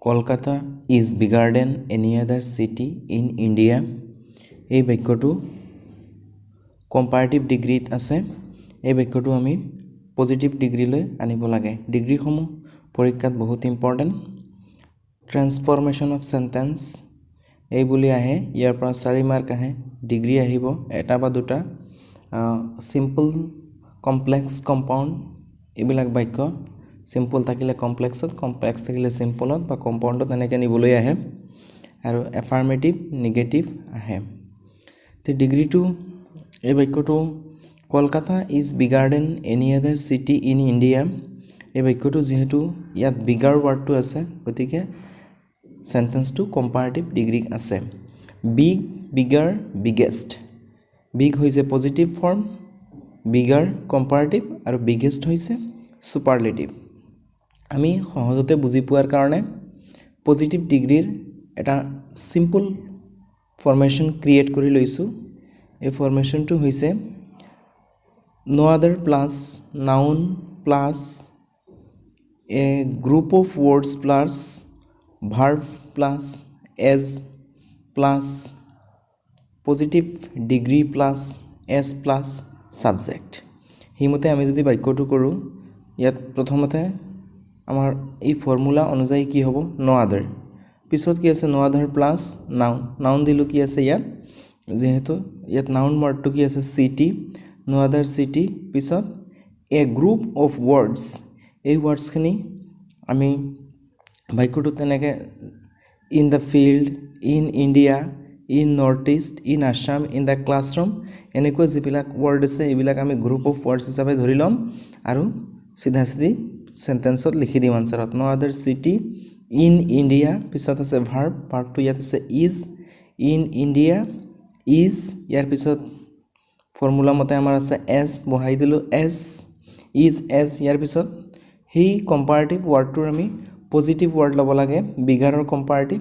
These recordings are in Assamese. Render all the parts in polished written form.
Kolkata is bigger than any other city in India. এই বাক্যটো কম্পাৰেটিভ ডিগ্ৰীত আছে। এই বাক্যটো আমি পজিটিভ ডিগ্ৰীলৈ আনিব লাগে। ডিগ্ৰীসমূহ পৰীক্ষাত বহুত ইম্পৰ্টেণ্ট। ট্ৰান্সফৰমেশ্যন অফ সেন্টেন্স এই বুলি আহে, ইয়াৰ পৰা 4 মাৰ্ক আহে। ডিগ্ৰী আহিব এটা বা দুটা। সিম্পল, কমপ্লেক্স, কম্পাউণ্ড এইবিলাক বাক্য সিম্পল থাকিলে কমপ্লেক্সত, কমপ্লেক্স থাকিলে সিম্পলত বা কম্পাউণ্ডত এনেকৈ নিবলৈ আহে। আৰু এফাৰ্মেটিভ, নিগেটিভ আহে। তে ডিগ্ৰীটো এই বাক্যটো Kolkata is bigger than any other city in India. এই বাক্যটো যিহেতু ইয়াত বিগাৰ ৱাৰ্ডটো আছে, গতিকে সেন্টেন্সটো কম্পাৰেটিভ ডিগ্ৰী আছে। Big, bigger, biggest. বিগ হৈছে পজিটিভ ফৰ্ম, বিগাৰ কম্পাৰেটিভ আৰু বিগেষ্ট হৈছে সুপাৰলেটিভ। আমি সহজতে বুজি পোৱাৰ কাৰণে পজিটিভ ডিগ্ৰীৰ এটা সিম্পল ফৰ্মেশ্যন ক্ৰিয়েট কৰি লৈছোঁ। এই ফৰ্মেশ্যনটো হৈছে no other plus noun plus a group of words plus verb plus as plus positive degree plus s plus subject। সেইমতে আমি যদি বাক্যটো কৰোঁ, ইয়াত প্ৰথমতে আমাৰ এই ফৰ্মুলা অনুযায়ী কি হ'ব, no other। পিছত কি আছে, no other plus noun। Noun দিলোঁ কি আছে ইয়াত, যেহেতু ইয়াত নাউন ৱৰ্ডটো কি আছে, city, no other city। পিছত a group of words, এই ৱৰ্ডছখিনি আমি বাক্যটো তেনেকৈ in the field, in India, in Northeast, in Assam, in the classroom, এনেকুৱা যিবিলাক ৱৰ্ড আছে এইবিলাক আমি গ্ৰুপ অফ ৱৰ্ডছ হিচাপে ধৰি ল'ম আৰু চিধা চিধি সেন্টেন্সত লিখি দিম আনসাৰত। no other city in India, পিছত আছে ভাৰ্ব, ভাৰ্বটো ইয়াত আছে is, in India is, ইয়াৰ পিছত ফৰ্মুলা মতে আমাৰ আছে as, বহাই দিলোঁ as, is as। ইয়াৰ পিছত সেই কম্পাৰেটিভ ৱৰ্ডটোৰ আমি পজিটিভ ৱৰ্ড ল'ব লাগে। বিগাৰৰ কম্পাৰেটিভ,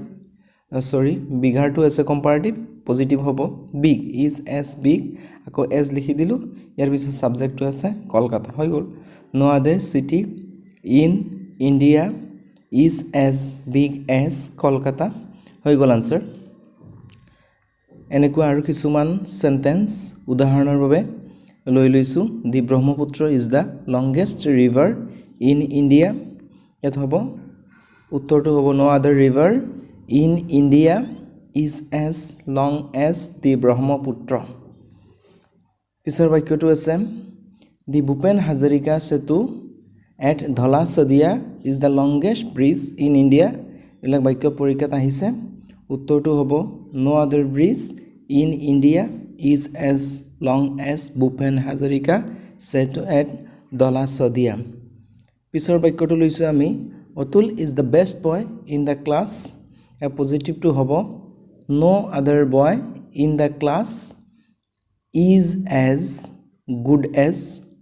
বিগাৰটো আছে কম্পাৰেটিভ, পজিটিভ হ'ব বিগ, is as big, আকৌ as লিখি দিলোঁ। ইয়াৰ পিছত ছাবজেক্টটো আছে কলকাতা, হৈ গ'ল। no other city in India is as big as Kolkata, হৈ গ'ল আনসাৰ। এনেকুৱা আৰু কিছুমান সেন্টেন্স উদাহৰণৰ বাবে লৈ লৈছোঁ। The Brahmaputra is the longest river in India. ইয়াত হ'ব উত্তৰটো হ'ব no other river in India is as long as the Brahmaputra. পিছৰ বাক্যটো আছে দি ভূপেন হাজৰিকা সেতু at Dhola Sadiya is the longest bridge in India. এইবিলাক বাক্য পৰীক্ষাত আহিছে। উত্তৰটো হ'ব no other bridge in India is as long as Bhupen Hazarika সেতু এট ধলা শদিয়া। পিছৰ বাক্যটো লৈছোঁ আমি Atul is the best boy in the class. ইয়াৰ পজিটিভটো হ'ব no other boy in the class is as good as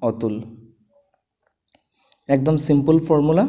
Atul. একদম সিম্পল ফৰ্মুলা।